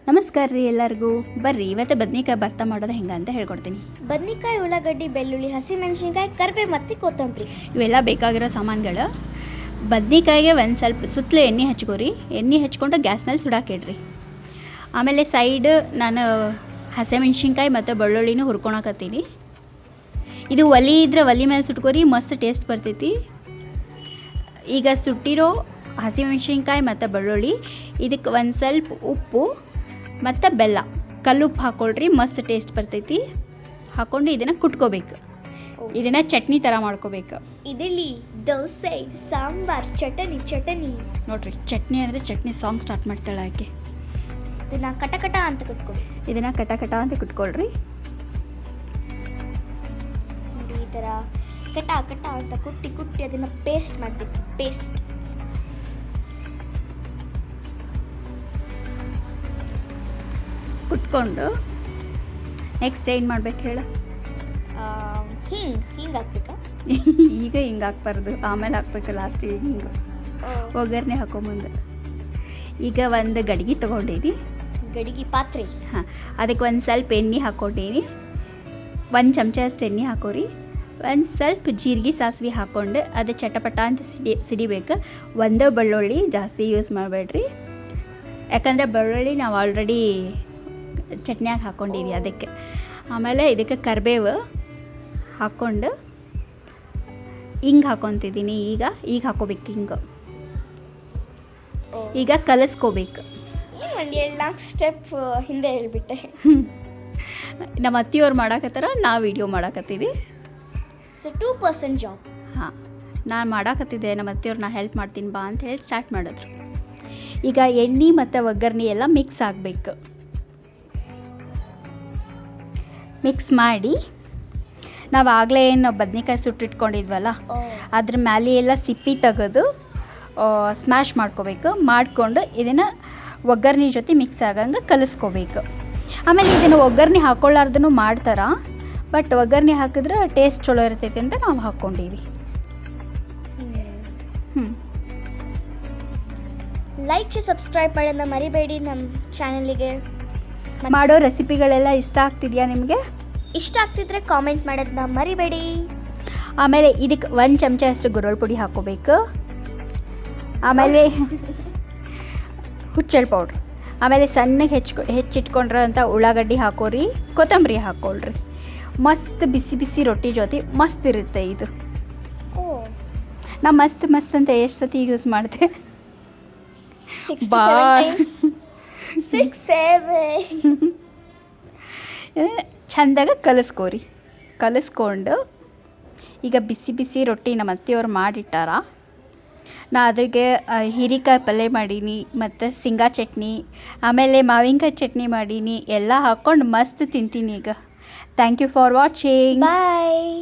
ನಮಸ್ಕಾರ ರೀ ಎಲ್ಲರಿಗೂ. ಬರ್ರಿ ಇವತ್ತು ಬದ್ನಿಕಾಯಿ ಭರ್ತಾ ಮಾಡೋದು ಹೆಂಗೆ ಅಂತ ಹೇಳ್ಕೊಡ್ತೀನಿ. ಬದ್ನಿಕಾಯಿ, ಉಳ್ಳಾಗಡ್ಡಿ, ಬೆಳ್ಳುಳ್ಳಿ, ಹಸಿಮೆಣಸಿನ್ಕಾಯಿ, ಕರಿಬೇವು ಮತ್ತು ಕೊತ್ತಂಬರಿ ಇವೆಲ್ಲ ಬೇಕಾಗಿರೋ ಸಾಮಾನುಗಳು. ಬದ್ನಿಕಾಯಿಗೆ ಒಂದು ಸ್ವಲ್ಪ ಸುತ್ತಲೂ ಎಣ್ಣೆ ಹಚ್ಕೋರಿ. ಎಣ್ಣೆ ಹಚ್ಕೊಂಡು ಗ್ಯಾಸ್ ಮೇಲೆ ಸುಡಾಕಿಡ್ರಿ. ಆಮೇಲೆ ಸೈಡ್ ನಾನು ಹಸಿಮೆಣ್ಸಿನ್ಕಾಯಿ ಮತ್ತು ಬೆಳ್ಳುಳ್ಳಿನೂ ಹುರ್ಕೊಳಕತ್ತೀನಿ. ಇದು ಒಲೆ ಇದ್ರೆ ಒಲೆ ಮೇಲೆ ಸುಟ್ಕೋರಿ, ಮಸ್ತ್ ಟೇಸ್ಟ್ ಬರ್ತೈತಿ. ಈಗ ಸುಟ್ಟಿರೋ ಹಸಿಮೆಣ್ಸಿನ್ಕಾಯಿ ಮತ್ತು ಬೆಳ್ಳುಳ್ಳಿ, ಇದಕ್ಕೆ ಒಂದು ಸ್ವಲ್ಪ ಉಪ್ಪು ಮತ್ತು ಬೆಲ್ಲ, ಕಲ್ಲುಪ್ಪು ಹಾಕ್ಕೊಳ್ರಿ, ಮಸ್ತ್ ಟೇಸ್ಟ್ ಬರ್ತೈತಿ. ಹಾಕ್ಕೊಂಡು ಇದನ್ನು ಕುಟ್ಕೋಬೇಕು. ಇದನ್ನು ಚಟ್ನಿ ಥರ ಮಾಡ್ಕೋಬೇಕು. ಇಡ್ಲಿ, ದೋಸೆ, ಸಾಂಬಾರ್, ಚಟನಿ ನೋಡ್ರಿ, ಚಟ್ನಿ ಅಂದರೆ ಚಟ್ನಿ ಸಾಂಗ್ ಸ್ಟಾರ್ಟ್ ಮಾಡ್ತಾಳೆ ಆಕೆ. ಇದನ್ನು ಕಟ ಅಂತ ಕುಟ್ಕೊಳ್ಳಿ. ಇದನ್ನು ಕಟ ಅಂತ ಕುಟ್ಕೊಳ್ರಿ. ನೋಡಿ, ಈ ಥರ ಕಟ ಅಂತ ಕುಟ್ಟಿ ಅದನ್ನು ಪೇಸ್ಟ್ ಮಾಡಬೇಕು. ಪೇಸ್ಟ್ ಕುಟ್ಕೊಂಡು ನೆಕ್ಸ್ಟ್ ಏನು ಮಾಡ್ಬೇಕು ಹೇಳು? ಹಿಂಗೆ ಹಾಕ್ಬೇಕಾ? ಈಗ ಹಿಂಗೆ ಹಾಕ್ಬಾರ್ದು, ಆಮೇಲೆ ಹಾಕ್ಬೇಕು ಲಾಸ್ಟಿಗೆ. ಹಿಂಗೆ ಒಗ್ಗರಣೆ ಹಾಕೋ ಮುಂದೆ. ಈಗ ಒಂದು ಗಡಿಗೆ ತೊಗೊಂಡೀನಿ, ಗಡಿಗೆ ಪಾತ್ರೆ. ಹಾಂ, ಅದಕ್ಕೆ ಒಂದು ಸ್ವಲ್ಪ ಎಣ್ಣೆ ಹಾಕ್ಕೊಂಡೀನಿ. ಒಂದು ಚಮಚ ಅಷ್ಟು ಎಣ್ಣೆ ಹಾಕೋರಿ. ಒಂದು ಸ್ವಲ್ಪ ಜೀರಿಗೆ ಸಾಸಿವೆ ಹಾಕ್ಕೊಂಡು ಅದು ಚಟಪಟ ಅಂತ ಸಿಡಿಬೇಕು. ಒಂದೇ ಬೆಳ್ಳುಳ್ಳಿ, ಜಾಸ್ತಿ ಯೂಸ್ ಮಾಡಬೇಡ್ರಿ, ಯಾಕಂದರೆ ಬೆಳ್ಳುಳ್ಳಿ ನಾವು ಆಲ್ರೆಡಿ ಚಟ್ನಿಯಾಗಿ ಹಾಕ್ಕೊಂಡಿವಿ ಅದಕ್ಕೆ. ಆಮೇಲೆ ಇದಕ್ಕೆ ಕರಿಬೇವು ಹಾಕ್ಕೊಂಡು ಹಿಂಗೆ ಹಾಕ್ಕೊತಿದ್ದೀನಿ. ಈಗ ಹಾಕ್ಕೋಬೇಕು ಹಿಂಗೆ. ಈಗ ಕಲಸ್ಕೋಬೇಕು. ಒಂದು 4 ಸ್ಟೆಪ್ ಹಿಂದೆ ಹೇಳ್ಬಿಟ್ಟೆ. ನಮ್ಮ ಅತ್ತಿಯವ್ರು ಮಾಡಾಕತ್ತಾರ, ನಾವು ವಿಡಿಯೋ ಮಾಡಾಕತ್ತೀವಿ. 2% ಜಾಬ್. ಹಾಂ, ನಾನು ಮಾಡಾಕತ್ತಿದ್ದೆ, ನಮ್ಮ ಅತ್ತಿಯವ್ರು ನಾ ಹೆಲ್ಪ್ ಮಾಡ್ತೀನಿ ಬಾ ಅಂತ ಹೇಳಿ ಸ್ಟಾರ್ಟ್ ಮಾಡಿದ್ರು. ಈಗ ಎಣ್ಣೆ ಮತ್ತು ಒಗ್ಗರಣೆ ಎಲ್ಲ ಮಿಕ್ಸ್ ಆಗಬೇಕು. ಮಿಕ್ಸ್ ಮಾಡಿ ನಾವು ಆಗಲೇ ಏನು ಬದ್ನಿಕಾಯಿ ಸುಟ್ಟಿಟ್ಕೊಂಡಿದ್ವಲ್ಲ, ಅದ್ರ ಮೇಲೆ ಎಲ್ಲ ಸಿಪ್ಪಿ ತೆಗೆದು ಸ್ಮ್ಯಾಶ್ ಮಾಡ್ಕೋಬೇಕು. ಮಾಡಿಕೊಂಡು ಇದನ್ನು ಒಗ್ಗರಣೆ ಜೊತೆ ಮಿಕ್ಸ್ ಆಗಂಗೆ ಕಲಿಸ್ಕೋಬೇಕು. ಆಮೇಲೆ ಇದನ್ನು ಒಗ್ಗರಣೆ ಹಾಕ್ಕೊಳ್ಳಾರ್ದೂ ಮಾಡ್ತಾರೆ, ಬಟ್ ಒಗ್ಗರಣೆ ಹಾಕಿದ್ರೆ ಟೇಸ್ಟ್ ಚಲೋ ಇರ್ತೈತೆ ಅಂತ ನಾವು ಹಾಕ್ಕೊಂಡೀವಿ. ಲೈಕ್ ಸಬ್ಸ್ಕ್ರೈಬ್ ಮಾಡೋದನ್ನ ಮರಿಬೇಡಿ. ನಮ್ಮ ಚಾನಲಿಗೆ ಮಾಡೋ ರೆಸಿಪಿಗಳೆಲ್ಲ ಇಷ್ಟ ಆಗ್ತಿದೆಯಾ ನಿಮಗೆ? ಇಷ್ಟ ಆಗ್ತಿದ್ರೆ ಕಾಮೆಂಟ್ ಮಾಡೋದನ್ನ ಮರಿಬೇಡಿ. ಆಮೇಲೆ ಇದಕ್ಕೆ 1 ಚಮಚ ಅಷ್ಟು ಗುರೋಳ್ ಪುಡಿ ಹಾಕ್ಕೋಬೇಕು. ಆಮೇಲೆ ಹುಚ್ಚೆಳ್ ಪೌಡ್ರ್. ಆಮೇಲೆ ಸಣ್ಣಗೆ ಹೆಚ್ಚಿಟ್ಕೊಂಡ್ರಂಥ ಉಳ್ಳಾಗಡ್ಡಿ ಹಾಕೋರಿ, ಕೊತ್ತಂಬರಿ ಹಾಕ್ಕೊಳ್ರಿ. ಮಸ್ತ್ ಬಿಸಿ ಬಿಸಿ ರೊಟ್ಟಿ ಜೊತೆ ಮಸ್ತ್ ಇರುತ್ತೆ ಇದು. ನಾ ಮಸ್ತ್ ಅಂತ ಎಷ್ಟು ಸತಿ ಯೂಸ್ ಮಾಡಿದೆ? 6 to 7 ಚೆಂದಾಗ ಕಲಿಸ್ಕೊಂಡು ಈಗ ಬಿಸಿ ಬಿಸಿ ರೊಟ್ಟಿ ನಮ್ಮ ಅತ್ತೆಯವ್ರು ಮಾಡಿಟ್ಟಾರ. ನಾ ಅದಕ್ಕೆ ಹೀರೆಕಾಯಿ ಪಲ್ಯ ಮಾಡೀನಿ, ಮತ್ತು ಶೇಂಗಾ ಚಟ್ನಿ, ಆಮೇಲೆ ಮಾವಿನಕಾಯಿ ಚಟ್ನಿ ಮಾಡೀನಿ. ಎಲ್ಲ ಹಾಕ್ಕೊಂಡು ಮಸ್ತ್ ತಿಂತೀನಿ ಈಗ. Thank you for watching. Bye.